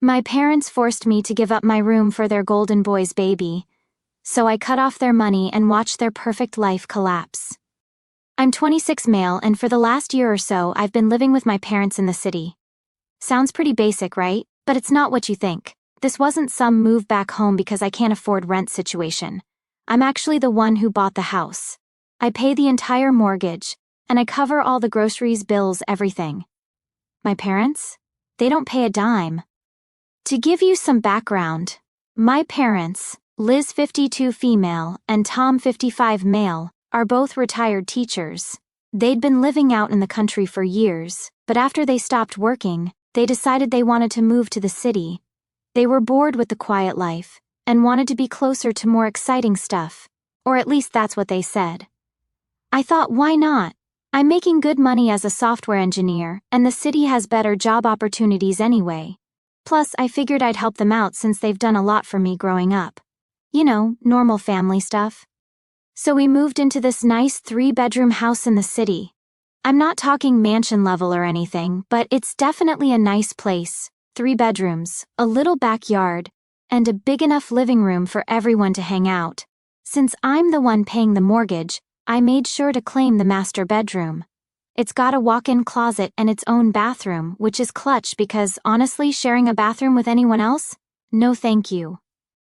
My parents forced me to give up my room for their golden boy's baby, so I cut off their money and watched their perfect life collapse. I'm 26 male, and for the last year or so I've been living with my parents in the city. Sounds pretty basic, right? But it's not what you think. This wasn't some move back home because I can't afford rent situation. I'm actually the one who bought the house. I pay the entire mortgage, and I cover all the groceries, bills, everything. My parents? They don't pay a dime. To give you some background, my parents, Liz 52 female and Tom 55 male, are both retired teachers. They'd been living out in the country for years, but after they stopped working, they decided they wanted to move to the city. They were bored with the quiet life and wanted to be closer to more exciting stuff, or at least that's what they said. I thought, why not? I'm making good money as a software engineer, and the city has better job opportunities anyway. Plus, I figured I'd help them out since they've done a lot for me growing up. You know, normal family stuff. So we moved into this nice 3-bedroom house in the city. I'm not talking mansion level or anything, but it's definitely a nice place. 3 bedrooms, a little backyard, and a big enough living room for everyone to hang out. Since I'm the one paying the mortgage, I made sure to claim the master bedroom. It's got a walk-in closet and its own bathroom, which is clutch because, honestly, sharing a bathroom with anyone else? No thank you.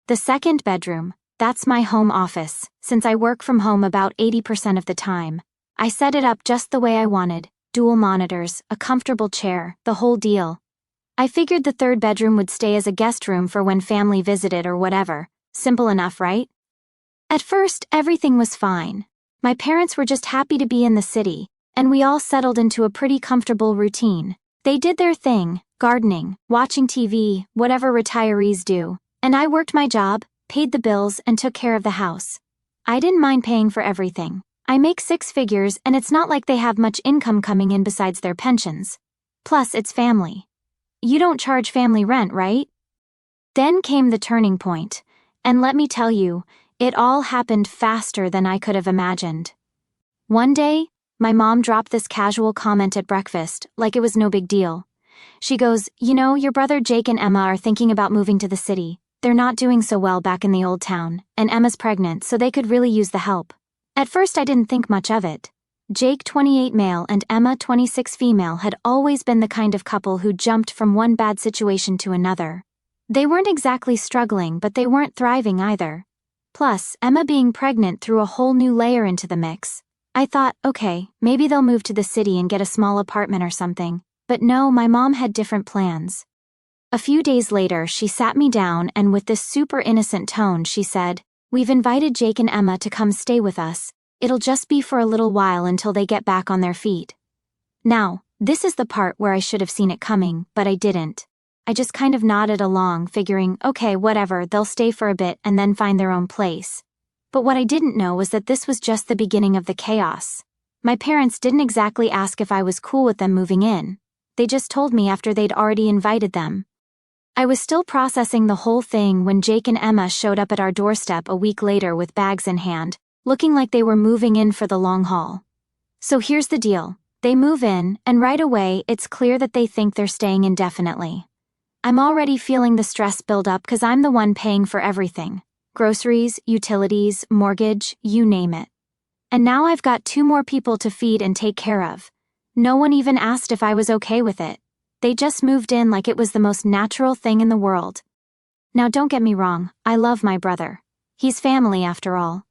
The second bedroom, that's my home office, since I work from home about 80% of the time. I set it up just the way I wanted, dual monitors, a comfortable chair, the whole deal. I figured the third bedroom would stay as a guest room for when family visited or whatever. Simple enough, right? At first, everything was fine. My parents were just happy to be in the city, and we all settled into a pretty comfortable routine. They did their thing, gardening, watching TV, whatever retirees do, and I worked my job, paid the bills, and took care of the house. I didn't mind paying for everything. I make 6 figures, and it's not like they have much income coming in besides their pensions. Plus, it's family. You don't charge family rent, right? Then came the turning point, and let me tell you, it all happened faster than I could have imagined. One day, my mom dropped this casual comment at breakfast, like it was no big deal. She goes, "You know, your brother Jake and Emma are thinking about moving to the city. They're not doing so well back in the old town, and Emma's pregnant, so they could really use the help." At first I didn't think much of it. Jake 28 male and Emma 26 female had always been the kind of couple who jumped from one bad situation to another. They weren't exactly struggling, but they weren't thriving either. Plus, Emma being pregnant threw a whole new layer into the mix. I thought, okay, maybe they'll move to the city and get a small apartment or something. But no, my mom had different plans. A few days later, she sat me down and with this super innocent tone, she said, "We've invited Jake and Emma to come stay with us. It'll just be for a little while until they get back on their feet." Now, this is the part where I should have seen it coming, but I didn't. I just kind of nodded along, figuring, okay, whatever, they'll stay for a bit and then find their own place. But what I didn't know was that this was just the beginning of the chaos. My parents didn't exactly ask if I was cool with them moving in. They just told me after they'd already invited them. I was still processing the whole thing when Jake and Emma showed up at our doorstep a week later with bags in hand, looking like they were moving in for the long haul. So here's the deal. They move in, and right away, it's clear that they think they're staying indefinitely. I'm already feeling the stress build up because I'm the one paying for everything. Groceries, utilities, mortgage, you name it. And now I've got 2 more people to feed and take care of. No one even asked if I was okay with it. They just moved in like it was the most natural thing in the world. Now don't get me wrong, I love my brother. He's family after all.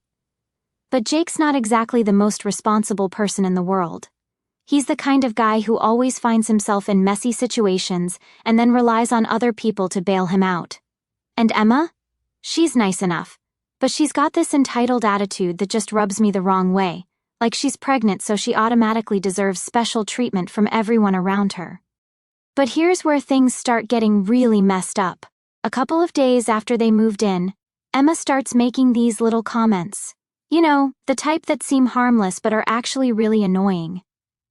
But Jake's not exactly the most responsible person in the world. He's the kind of guy who always finds himself in messy situations and then relies on other people to bail him out. And Emma? She's nice enough, but she's got this entitled attitude that just rubs me the wrong way, like she's pregnant so she automatically deserves special treatment from everyone around her. But here's where things start getting really messed up. A couple of days after they moved in, Emma starts making these little comments. You know, the type that seem harmless but are actually really annoying.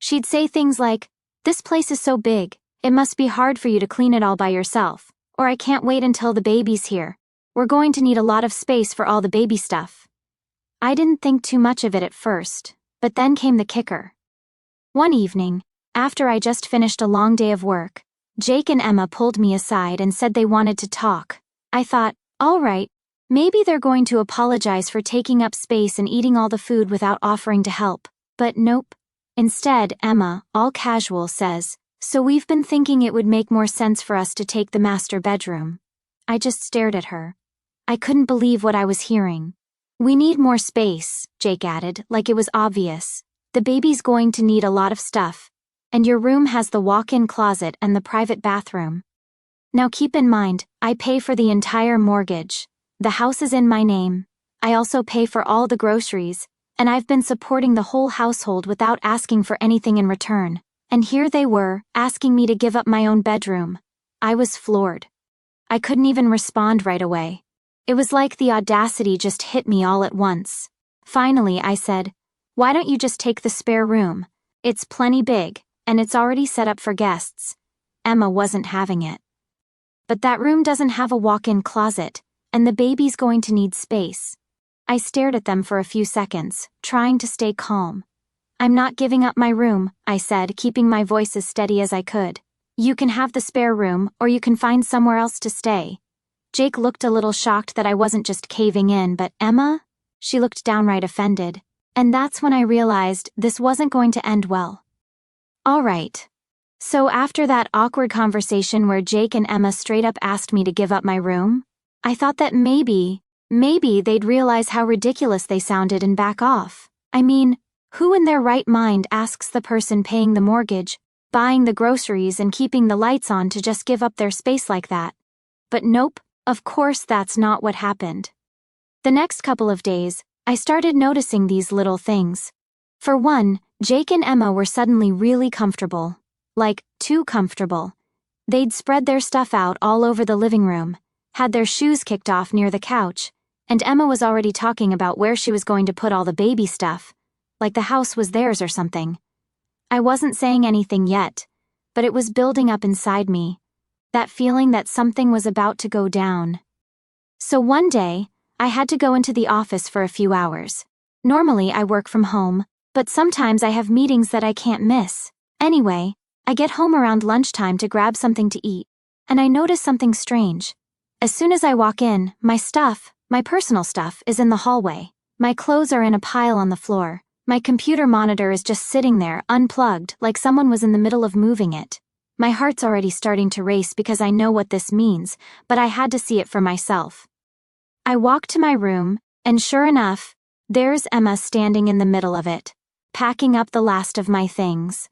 She'd say things like, "This place is so big, it must be hard for you to clean it all by yourself," or "I can't wait until the baby's here. We're going to need a lot of space for all the baby stuff." I didn't think too much of it at first, but then came the kicker. One evening, after I just finished a long day of work, Jake and Emma pulled me aside and said they wanted to talk. I thought, all right, maybe they're going to apologize for taking up space and eating all the food without offering to help. But nope. Instead, Emma, all casual, says, "So we've been thinking it would make more sense for us to take the master bedroom." I just stared at her. I couldn't believe what I was hearing. "We need more space," Jake added, like it was obvious. "The baby's going to need a lot of stuff. And your room has the walk-in closet and the private bathroom. Now keep in mind, I pay for the entire mortgage. The house is in my name. I also pay for all the groceries, and I've been supporting the whole household without asking for anything in return. And here they were, asking me to give up my own bedroom." I was floored. I couldn't even respond right away. It was like the audacity just hit me all at once. Finally, I said, "Why don't you just take the spare room? It's plenty big, and it's already set up for guests." Emma wasn't having it. "But that room doesn't have a walk-in closet, and the baby's going to need space." I stared at them for a few seconds, trying to stay calm. "I'm not giving up my room," I said, keeping my voice as steady as I could. "You can have the spare room, or you can find somewhere else to stay." Jake looked a little shocked that I wasn't just caving in, but Emma? She looked downright offended. And that's when I realized this wasn't going to end well. All right. So after that awkward conversation where Jake and Emma straight up asked me to give up my room, I thought that maybe they'd realize how ridiculous they sounded and back off. I mean, who in their right mind asks the person paying the mortgage, buying the groceries, and keeping the lights on to just give up their space like that? But nope, of course that's not what happened. The next couple of days, I started noticing these little things. For one, Jake and Emma were suddenly really comfortable. Like, too comfortable. They'd spread their stuff out all over the living room, had their shoes kicked off near the couch, and Emma was already talking about where she was going to put all the baby stuff, like the house was theirs or something. I wasn't saying anything yet, but it was building up inside me, that feeling that something was about to go down. So one day, I had to go into the office for a few hours. Normally I work from home, but sometimes I have meetings that I can't miss. Anyway, I get home around lunchtime to grab something to eat, and I notice something strange. As soon as I walk in, my personal stuff, is in the hallway. My clothes are in a pile on the floor. My computer monitor is just sitting there, unplugged, like someone was in the middle of moving it. My heart's already starting to race because I know what this means, but I had to see it for myself. I walk to my room, and sure enough, there's Emma standing in the middle of it, packing up the last of my things.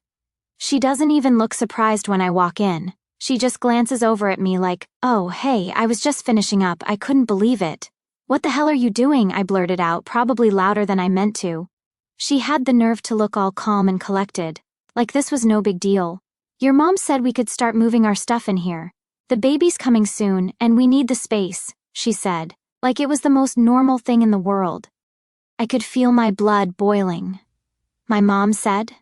She doesn't even look surprised when I walk in. She just glances over at me like, "Oh, hey, I was just finishing up. I couldn't believe it." "What the hell are you doing?" I blurted out, probably louder than I meant to. She had the nerve to look all calm and collected, like this was no big deal. "Your mom said we could start moving our stuff in here. The baby's coming soon, and we need the space," she said, like it was the most normal thing in the world. I could feel my blood boiling. My mom said?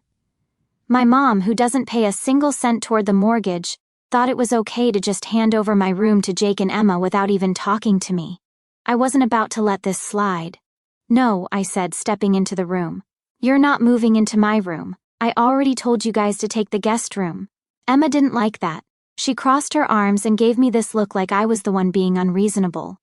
My mom, who doesn't pay a single cent toward the mortgage, thought it was okay to just hand over my room to Jake and Emma without even talking to me. I wasn't about to let this slide. "No," I said, stepping into the room. "You're not moving into my room. I already told you guys to take the guest room." Emma didn't like that. She crossed her arms and gave me this look like I was the one being unreasonable.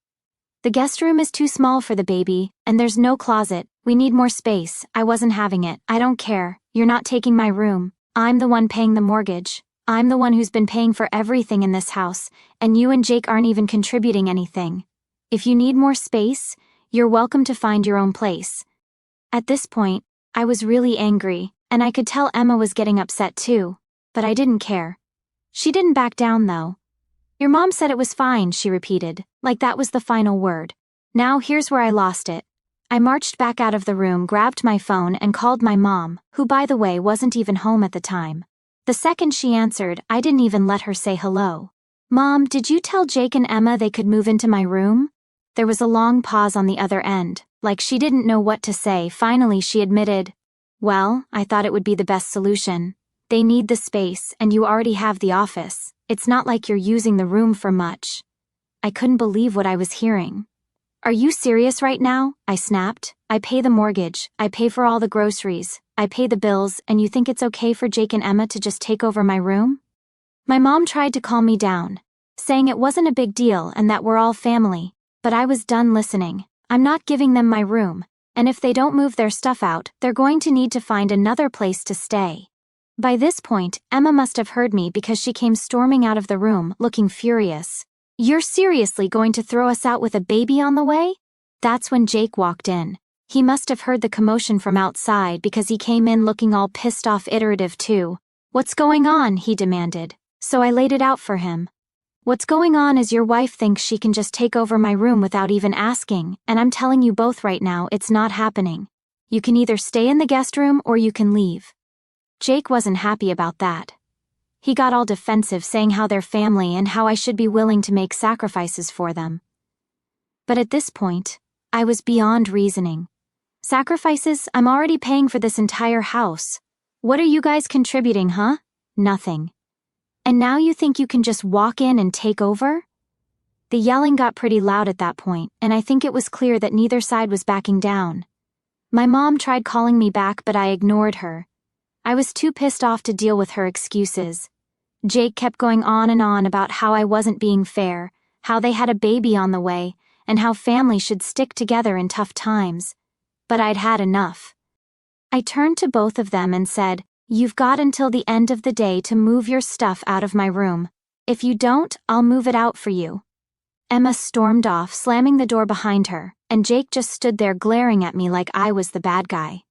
"The guest room is too small for the baby, and there's no closet. We need more space." I wasn't having it. "I don't care. You're not taking my room. I'm the one paying the mortgage. I'm the one who's been paying for everything in this house, and you and Jake aren't even contributing anything. If you need more space, you're welcome to find your own place." At this point, I was really angry, and I could tell Emma was getting upset too, but I didn't care. She didn't back down though. "Your mom said it was fine," she repeated, like that was the final word. Now here's where I lost it. I marched back out of the room, grabbed my phone, and called my mom, who by the way wasn't even home at the time. The second she answered, I didn't even let her say hello. "Mom, did you tell Jake and Emma they could move into my room?" There was a long pause on the other end, like she didn't know what to say. Finally she admitted, "Well, I thought it would be the best solution. They need the space, and you already have the office. It's not like you're using the room for much." I couldn't believe what I was hearing. "Are you serious right now?" I snapped. "I pay the mortgage, I pay for all the groceries, I pay the bills, and you think it's okay for Jake and Emma to just take over my room?" My mom tried to calm me down, saying it wasn't a big deal and that we're all family, but I was done listening. I'm not giving them my room, and if they don't move their stuff out, they're going to need to find another place to stay. By this point, Emma must have heard me because she came storming out of the room, looking furious. "You're seriously going to throw us out with a baby on the way?" That's when Jake walked in. He must have heard the commotion from outside because he came in looking all pissed off, iterative too. "What's going on?" he demanded. So I laid it out for him. "What's going on is your wife thinks she can just take over my room without even asking, and I'm telling you both right now it's not happening. You can either stay in the guest room or you can leave." Jake wasn't happy about that. He got all defensive, saying how they're family and how I should be willing to make sacrifices for them. But at this point, I was beyond reasoning. Sacrifices? I'm already paying for this entire house. What are you guys contributing, huh? Nothing. And now you think you can just walk in and take over? The yelling got pretty loud at that point, and I think it was clear that neither side was backing down. My mom tried calling me back, but I ignored her. I was too pissed off to deal with her excuses. Jake kept going on and on about how I wasn't being fair, how they had a baby on the way, and how family should stick together in tough times. But I'd had enough. I turned to both of them and said, "You've got until the end of the day to move your stuff out of my room. If you don't, I'll move it out for you." Emma stormed off, slamming the door behind her, and Jake just stood there glaring at me like I was the bad guy.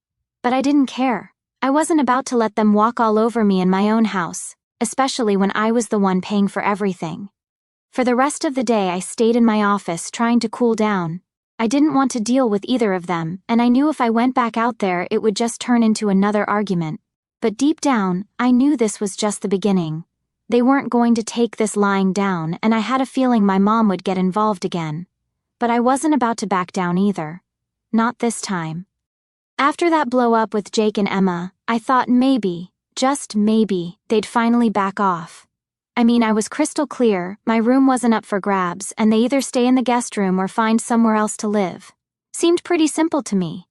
But I didn't care. I wasn't about to let them walk all over me in my own house, especially when I was the one paying for everything. For the rest of the day I stayed in my office trying to cool down. I didn't want to deal with either of them, and I knew if I went back out there it would just turn into another argument. But deep down, I knew this was just the beginning. They weren't going to take this lying down, and I had a feeling my mom would get involved again. But I wasn't about to back down either. Not this time. After that blow up with Jake and Emma, I thought maybe, just maybe, they'd finally back off. I mean, I was crystal clear, my room wasn't up for grabs, and they either stay in the guest room or find somewhere else to live. Seemed pretty simple to me.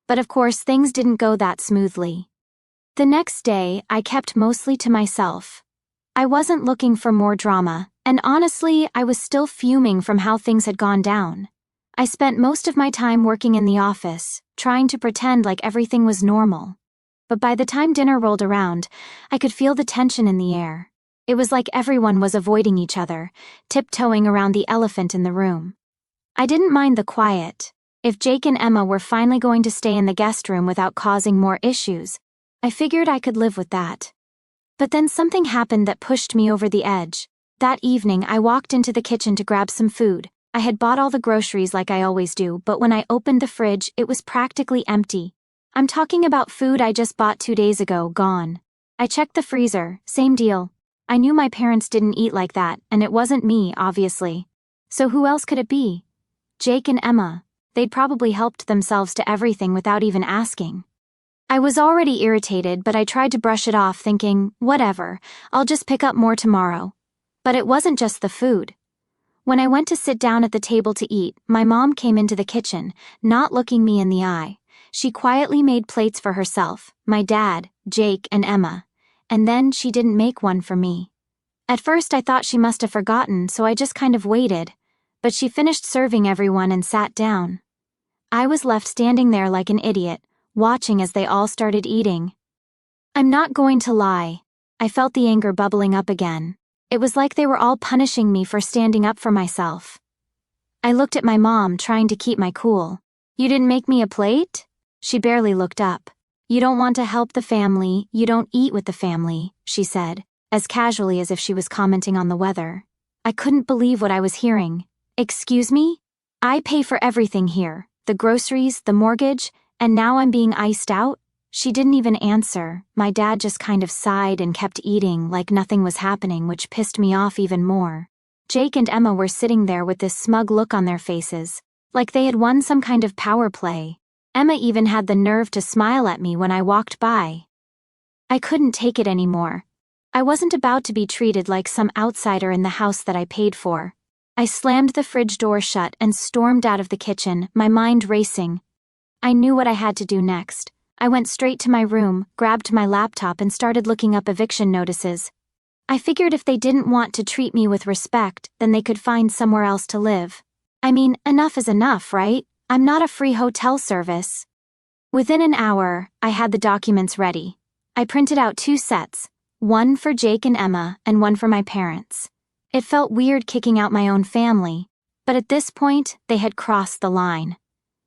But of course, things didn't go that smoothly. The next day, I kept mostly to myself. I wasn't looking for more drama, and honestly, I was still fuming from how things had gone down. I spent most of my time working in the office, trying to pretend like everything was normal. But by the time dinner rolled around, I could feel the tension in the air. It was like everyone was avoiding each other, tiptoeing around the elephant in the room. I didn't mind the quiet. If Jake and Emma were finally going to stay in the guest room without causing more issues, I figured I could live with that. But then something happened that pushed me over the edge. That evening, I walked into the kitchen to grab some food. I had bought all the groceries like I always do, but when I opened the fridge, it was practically empty. I'm talking about food I just bought 2 days ago, gone. I checked the freezer, same deal. I knew my parents didn't eat like that, and it wasn't me, obviously. So who else could it be? Jake and Emma. They'd probably helped themselves to everything without even asking. I was already irritated, but I tried to brush it off, thinking, whatever, I'll just pick up more tomorrow. But it wasn't just the food. When I went to sit down at the table to eat, my mom came into the kitchen, not looking me in the eye. She quietly made plates for herself, my dad, Jake, and Emma. And then she didn't make one for me. At first I thought she must have forgotten, so I just kind of waited. But she finished serving everyone and sat down. I was left standing there like an idiot, watching as they all started eating. I'm not going to lie. I felt the anger bubbling up again. It was like they were all punishing me for standing up for myself. I looked at my mom, trying to keep my cool. "You didn't make me a plate?" She barely looked up. "You don't want to help the family, you don't eat with the family," she said, as casually as if she was commenting on the weather. I couldn't believe what I was hearing. "Excuse me? I pay for everything here, the groceries, the mortgage, and now I'm being iced out?" She didn't even answer. My dad just kind of sighed and kept eating like nothing was happening, which pissed me off even more. Jake and Emma were sitting there with this smug look on their faces, like they had won some kind of power play. Emma even had the nerve to smile at me when I walked by. I couldn't take it anymore. I wasn't about to be treated like some outsider in the house that I paid for. I slammed the fridge door shut and stormed out of the kitchen, my mind racing. I knew what I had to do next. I went straight to my room, grabbed my laptop and started looking up eviction notices. I figured if they didn't want to treat me with respect, then they could find somewhere else to live. I mean, enough is enough, right? I'm not a free hotel service. Within an hour, I had the documents ready. I printed out 2 sets, one for Jake and Emma and one for my parents. It felt weird kicking out my own family, but at this point, they had crossed the line.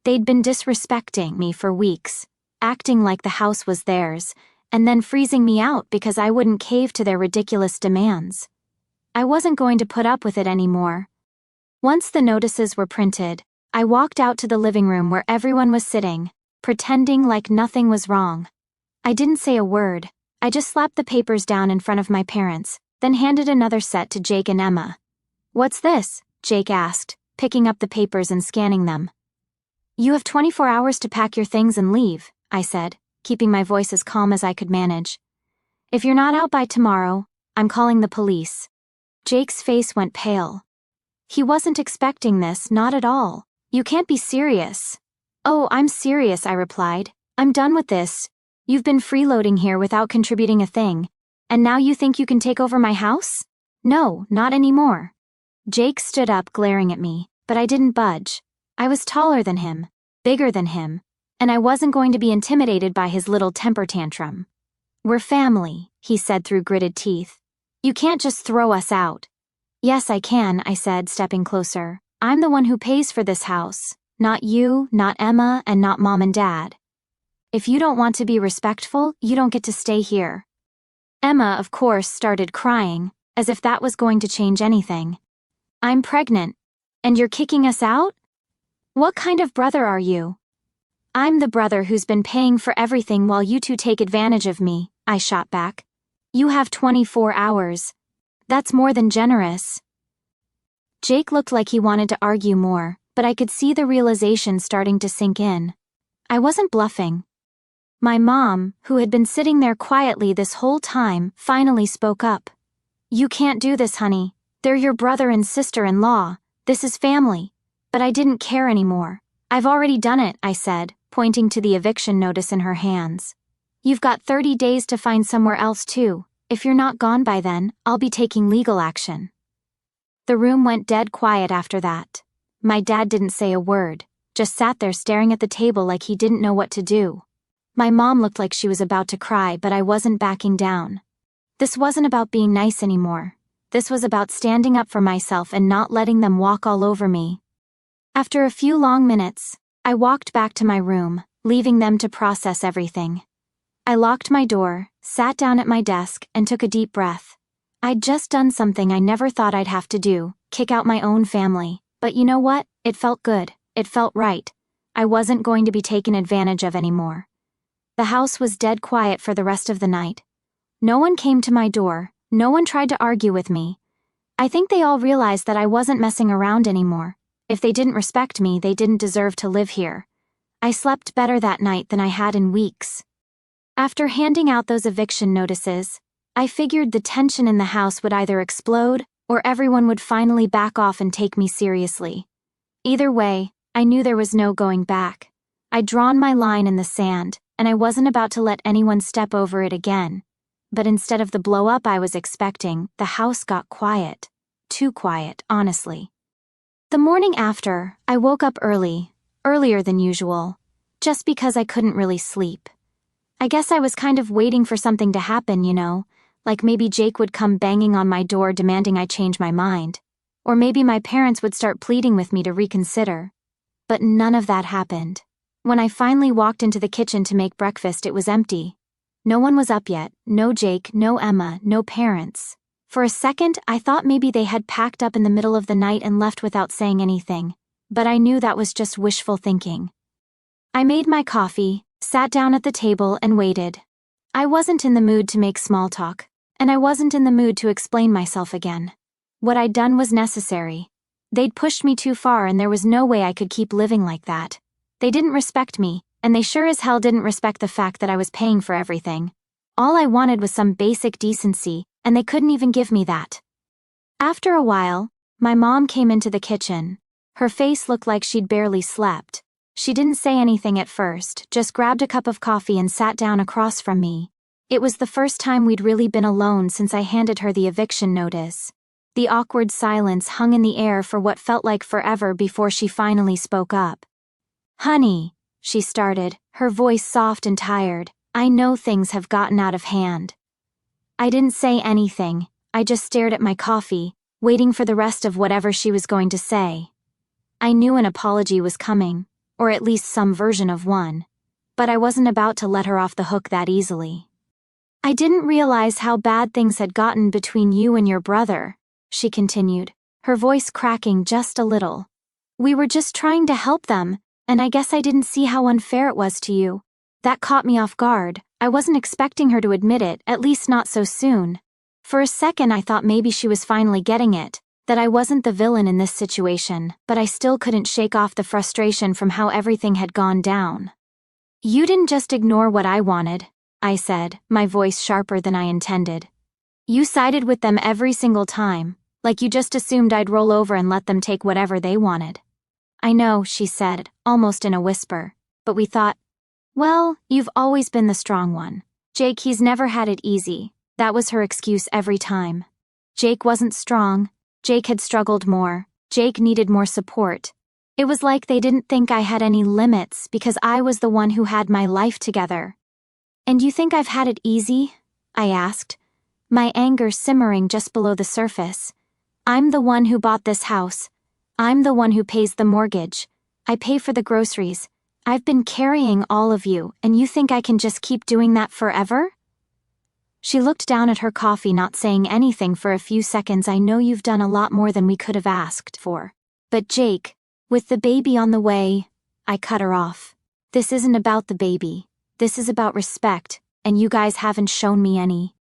They'd been disrespecting me for weeks, acting like the house was theirs, and then freezing me out because I wouldn't cave to their ridiculous demands. I wasn't going to put up with it anymore. Once the notices were printed, I walked out to the living room where everyone was sitting, pretending like nothing was wrong. I didn't say a word. I just slapped the papers down in front of my parents, then handed another set to Jake and Emma. "What's this?" Jake asked, picking up the papers and scanning them. "You have 24 hours to pack your things and leave," I said, keeping my voice as calm as I could manage. "If you're not out by tomorrow, I'm calling the police." Jake's face went pale. He wasn't expecting this, not at all. "You can't be serious." "Oh, I'm serious," I replied. "I'm done with this. You've been freeloading here without contributing a thing, and now you think you can take over my house? No, not anymore." Jake stood up, glaring at me, but I didn't budge. I was taller than him, bigger than him, and I wasn't going to be intimidated by his little temper tantrum. "We're family," he said through gritted teeth. "You can't just throw us out." "Yes, I can," I said, stepping closer. "I'm the one who pays for this house, not you, not Emma, and not Mom and Dad. If you don't want to be respectful, you don't get to stay here." Emma, of course, started crying, as if that was going to change anything. "I'm pregnant, and you're kicking us out? What kind of brother are you?" "I'm the brother who's been paying for everything while you two take advantage of me," I shot back. "You have 24 hours. That's more than generous." Jake looked like he wanted to argue more, but I could see the realization starting to sink in. I wasn't bluffing. My mom, who had been sitting there quietly this whole time, finally spoke up. "You can't do this, honey. They're your brother and sister-in-law. This is family." But I didn't care anymore. "I've already done it," I said, pointing to the eviction notice in her hands. "You've got 30 days to find somewhere else too. If you're not gone by then, I'll be taking legal action." The room went dead quiet after that. My dad didn't say a word, just sat there staring at the table like he didn't know what to do. My mom looked like she was about to cry, but I wasn't backing down. This wasn't about being nice anymore. This was about standing up for myself and not letting them walk all over me. After a few long minutes, I walked back to my room, leaving them to process everything. I locked my door, sat down at my desk, and took a deep breath. I'd just done something I never thought I'd have to do, kick out my own family. But you know what? It felt good. It felt right. I wasn't going to be taken advantage of anymore. The house was dead quiet for the rest of the night. No one came to my door. No one tried to argue with me. I think they all realized that I wasn't messing around anymore. If they didn't respect me, they didn't deserve to live here. I slept better that night than I had in weeks. After handing out those eviction notices, I figured the tension in the house would either explode or everyone would finally back off and take me seriously. Either way, I knew there was no going back. I'd drawn my line in the sand, and I wasn't about to let anyone step over it again. But instead of the blow-up I was expecting, the house got quiet. Too quiet, honestly. The morning after, I woke up early, earlier than usual, just because I couldn't really sleep. I guess I was kind of waiting for something to happen, you know, like maybe Jake would come banging on my door demanding I change my mind, or maybe my parents would start pleading with me to reconsider. But none of that happened. When I finally walked into the kitchen to make breakfast, it was empty. No one was up yet, no Jake, no Emma, no parents. For a second, I thought maybe they had packed up in the middle of the night and left without saying anything, but I knew that was just wishful thinking. I made my coffee, sat down at the table, and waited. I wasn't in the mood to make small talk, and I wasn't in the mood to explain myself again. What I'd done was necessary. They'd pushed me too far, and there was no way I could keep living like that. They didn't respect me, and they sure as hell didn't respect the fact that I was paying for everything. All I wanted was some basic decency, and they couldn't even give me that. After a while, my mom came into the kitchen. Her face looked like she'd barely slept. She didn't say anything at first, just grabbed a cup of coffee and sat down across from me. It was the first time we'd really been alone since I handed her the eviction notice. The awkward silence hung in the air for what felt like forever before she finally spoke up. "Honey," she started, her voice soft and tired, "I know things have gotten out of hand." I didn't say anything, I just stared at my coffee, waiting for the rest of whatever she was going to say. I knew an apology was coming, or at least some version of one, but I wasn't about to let her off the hook that easily. "I didn't realize how bad things had gotten between you and your brother," she continued, her voice cracking just a little. "We were just trying to help them, and I guess I didn't see how unfair it was to you. That caught me off guard. I wasn't expecting her to admit it, at least not so soon. For a second I thought maybe she was finally getting it, that I wasn't the villain in this situation, but I still couldn't shake off the frustration from how everything had gone down." "You didn't just ignore what I wanted," I said, my voice sharper than I intended. "You sided with them every single time, like you just assumed I'd roll over and let them take whatever they wanted." "I know," she said, almost in a whisper, "but we thought, well, you've always been the strong one. Jake, he's never had it easy." That was her excuse every time. Jake wasn't strong. Jake had struggled more. Jake needed more support. It was like they didn't think I had any limits because I was the one who had my life together. "And you think I've had it easy?" I asked, my anger simmering just below the surface. "I'm the one who bought this house. I'm the one who pays the mortgage. I pay for the groceries. I've been carrying all of you, and you think I can just keep doing that forever?" She looked down at her coffee, not saying anything for a few seconds. "I know you've done a lot more than we could have asked for. But Jake, with the baby on the way," I cut her off. "This isn't about the baby. This is about respect, and you guys haven't shown me any."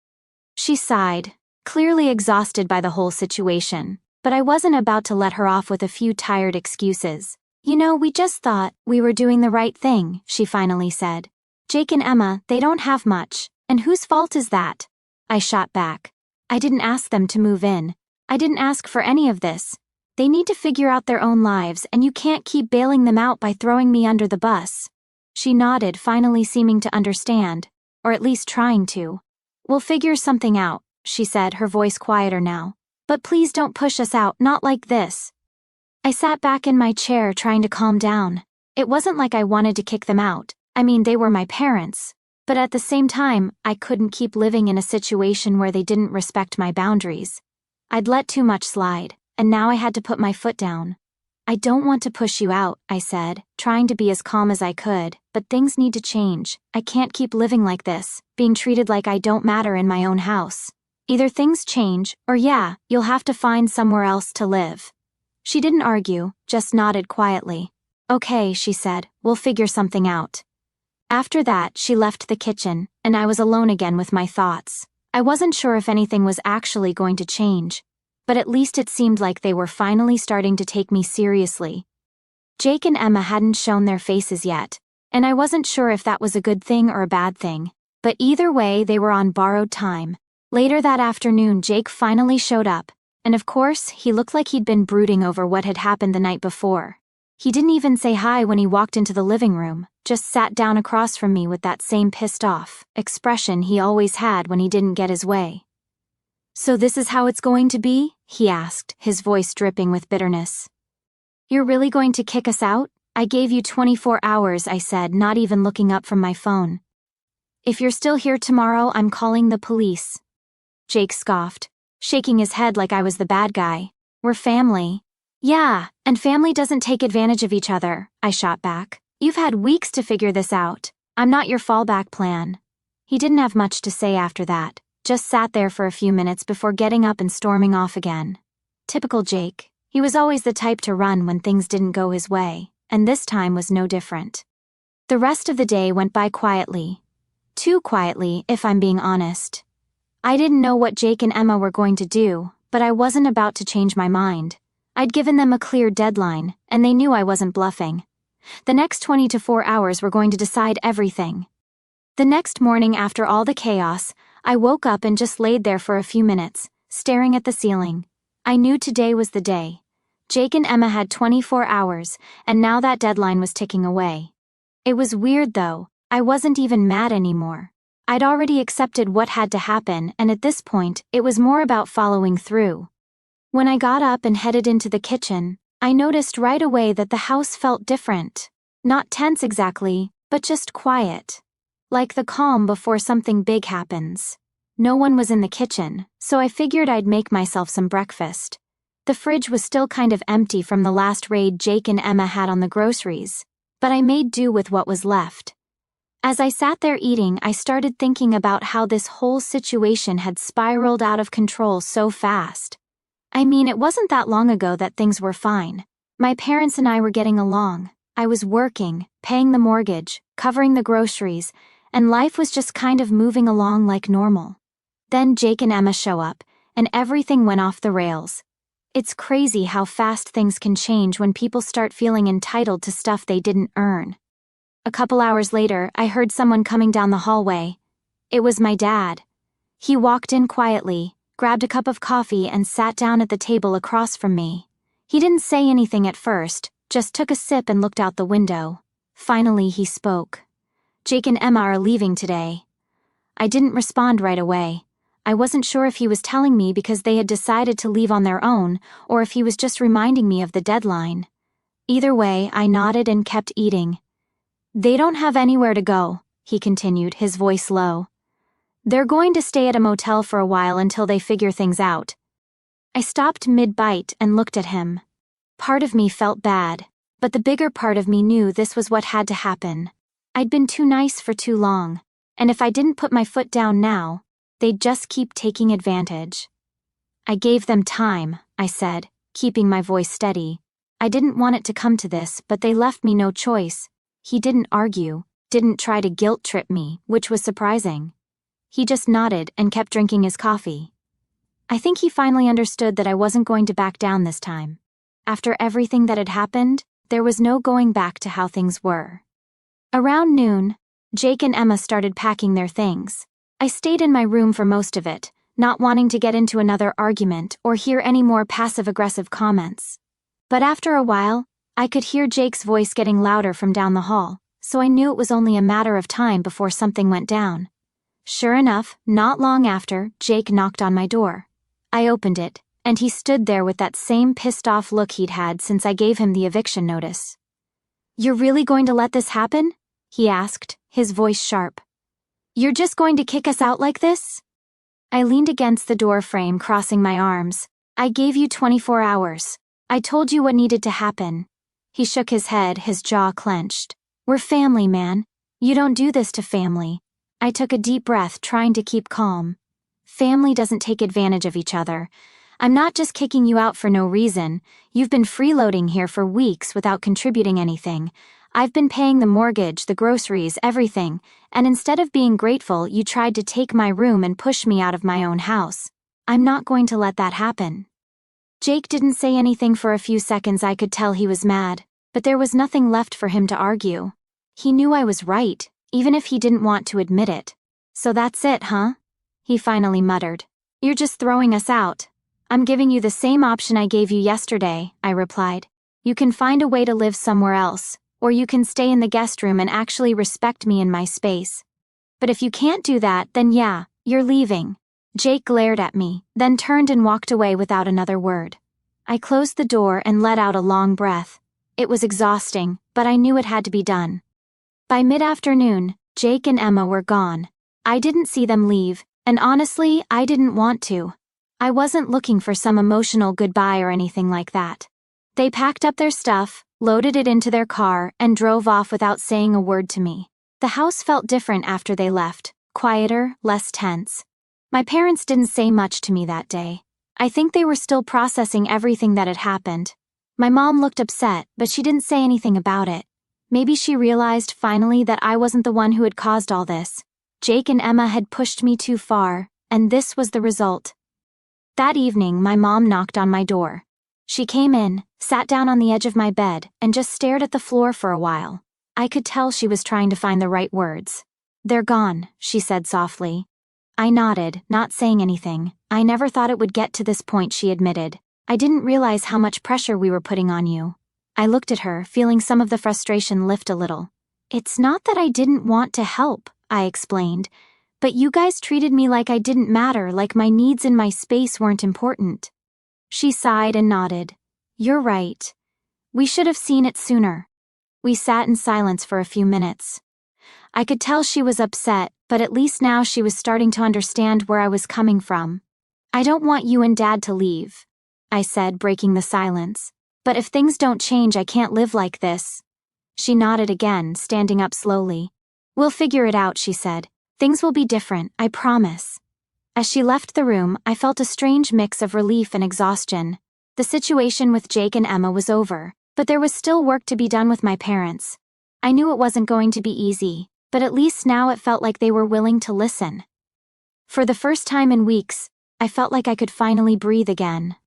She sighed, clearly exhausted by the whole situation, but I wasn't about to let her off with a few tired excuses. "You know, we just thought we were doing the right thing," she finally said. "Jake and Emma, they don't have much, and whose fault is that?" I shot back. "I didn't ask them to move in. I didn't ask for any of this. They need to figure out their own lives, and you can't keep bailing them out by throwing me under the bus." She nodded, finally seeming to understand, or at least trying to. "We'll figure something out," she said, her voice quieter now. "But please don't push us out, not like this." I sat back in my chair trying to calm down. It wasn't like I wanted to kick them out. I mean, they were my parents. But at the same time, I couldn't keep living in a situation where they didn't respect my boundaries. I'd let too much slide, and now I had to put my foot down. "I don't want to push you out," I said, trying to be as calm as I could, "but things need to change. I can't keep living like this, being treated like I don't matter in my own house. Either things change, or yeah, you'll have to find somewhere else to live." She didn't argue, just nodded quietly. "Okay," she said, "we'll figure something out." After that, she left the kitchen, and I was alone again with my thoughts. I wasn't sure if anything was actually going to change, but at least it seemed like they were finally starting to take me seriously. Jake and Emma hadn't shown their faces yet, and I wasn't sure if that was a good thing or a bad thing, but either way, they were on borrowed time. Later that afternoon, Jake finally showed up. And of course, he looked like he'd been brooding over what had happened the night before. He didn't even say hi when he walked into the living room, just sat down across from me with that same pissed-off expression he always had when he didn't get his way. "So this is how it's going to be?" he asked, his voice dripping with bitterness. "You're really going to kick us out? I gave you 24 hours, I said, not even looking up from my phone. "If you're still here tomorrow, I'm calling the police." Jake scoffed, shaking his head like I was the bad guy. "We're family." "Yeah, and family doesn't take advantage of each other," I shot back. "You've had weeks to figure this out. I'm not your fallback plan." He didn't have much to say after that, just sat there for a few minutes before getting up and storming off again. Typical Jake. He was always the type to run when things didn't go his way, and this time was no different. The rest of the day went by quietly. Too quietly, if I'm being honest. I didn't know what Jake and Emma were going to do, but I wasn't about to change my mind. I'd given them a clear deadline, and they knew I wasn't bluffing. The next 24 hours were going to decide everything. The next morning, after all the chaos, I woke up and just laid there for a few minutes, staring at the ceiling. I knew today was the day. Jake and Emma had 24 hours, and now that deadline was ticking away. It was weird though, I wasn't even mad anymore. I'd already accepted what had to happen, and at this point, it was more about following through. When I got up and headed into the kitchen, I noticed right away that the house felt different. Not tense exactly, but just quiet. Like the calm before something big happens. No one was in the kitchen, so I figured I'd make myself some breakfast. The fridge was still kind of empty from the last raid Jake and Emma had on the groceries, but I made do with what was left. As I sat there eating, I started thinking about how this whole situation had spiraled out of control so fast. I mean, it wasn't that long ago that things were fine. My parents and I were getting along. I was working, paying the mortgage, covering the groceries, and life was just kind of moving along like normal. Then Jake and Emma show up, and everything went off the rails. It's crazy how fast things can change when people start feeling entitled to stuff they didn't earn. A couple hours later, I heard someone coming down the hallway. It was my dad. He walked in quietly, grabbed a cup of coffee, and sat down at the table across from me. He didn't say anything at first, just took a sip and looked out the window. Finally, he spoke. "Jake and Emma are leaving today." I didn't respond right away. I wasn't sure if he was telling me because they had decided to leave on their own, or if he was just reminding me of the deadline. Either way, I nodded and kept eating. "They don't have anywhere to go," he continued, his voice low. "They're going to stay at a motel for a while until they figure things out." I stopped mid-bite and looked at him. Part of me felt bad, but the bigger part of me knew this was what had to happen. I'd been too nice for too long, and if I didn't put my foot down now, they'd just keep taking advantage. "I gave them time," I said, keeping my voice steady. "I didn't want it to come to this, but they left me no choice." He didn't argue, didn't try to guilt-trip me, which was surprising. He just nodded and kept drinking his coffee. I think he finally understood that I wasn't going to back down this time. After everything that had happened, there was no going back to how things were. Around noon, Jake and Emma started packing their things. I stayed in my room for most of it, not wanting to get into another argument or hear any more passive-aggressive comments. But after a while, I could hear Jake's voice getting louder from down the hall, so I knew it was only a matter of time before something went down. Sure enough, not long after, Jake knocked on my door. I opened it, and he stood there with that same pissed-off look he'd had since I gave him the eviction notice. "You're really going to let this happen?" he asked, his voice sharp. "You're just going to kick us out like this?" I leaned against the door frame, crossing my arms. "I gave you 24 hours. I told you what needed to happen." He shook his head, his jaw clenched. "We're family, man. You don't do this to family." I took a deep breath, trying to keep calm. Family doesn't take advantage of each other. I'm not just kicking you out for no reason. You've been freeloading here for weeks without contributing anything. I've been paying the mortgage, the groceries, everything, and instead of being grateful, you tried to take my room and push me out of my own house. I'm not going to let that happen." Jake didn't say anything for a few seconds. I could tell he was mad, but there was nothing left for him to argue. He knew I was right, even if he didn't want to admit it. "So that's it, huh?" he finally muttered. "You're just throwing us out." "I'm giving you the same option I gave you yesterday," I replied. "You can find a way to live somewhere else, or you can stay in the guest room and actually respect me in my space. But if you can't do that, then yeah, you're leaving." Jake glared at me, then turned and walked away without another word. I closed the door and let out a long breath. It was exhausting, but I knew it had to be done. By mid-afternoon, Jake and Emma were gone. I didn't see them leave, and honestly, I didn't want to. I wasn't looking for some emotional goodbye or anything like that. They packed up their stuff, loaded it into their car, and drove off without saying a word to me. The house felt different after they left, quieter, less tense. My parents didn't say much to me that day. I think they were still processing everything that had happened. My mom looked upset, but she didn't say anything about it. Maybe she realized finally that I wasn't the one who had caused all this. Jake and Emma had pushed me too far, and this was the result. That evening, my mom knocked on my door. She came in, sat down on the edge of my bed, and just stared at the floor for a while. I could tell she was trying to find the right words. "They're gone," she said softly. I nodded, not saying anything. "I never thought it would get to this point," she admitted. "I didn't realize how much pressure we were putting on you." I looked at her, feeling some of the frustration lift a little. "It's not that I didn't want to help," I explained, But you guys treated me like I didn't matter, like my needs and my space weren't important. She sighed and nodded. You're right. We should have seen it sooner. We sat in silence for a few minutes. I could tell she was upset, but at least now she was starting to understand where I was coming from. I don't want you and Dad to leave, I said, breaking the silence. But if things don't change, I can't live like this. She nodded again, standing up slowly. We'll figure it out, she said. Things will be different, I promise. As she left the room, I felt a strange mix of relief and exhaustion. The situation with Jake and Emma was over, but there was still work to be done with my parents. I knew it wasn't going to be easy, but at least now it felt like they were willing to listen. For the first time in weeks, I felt like I could finally breathe again.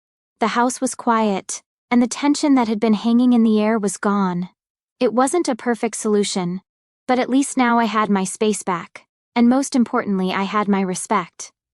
The house was quiet, and the tension that had been hanging in the air was gone. It wasn't a perfect solution, but at least now I had my space back, and most importantly, I had my respect.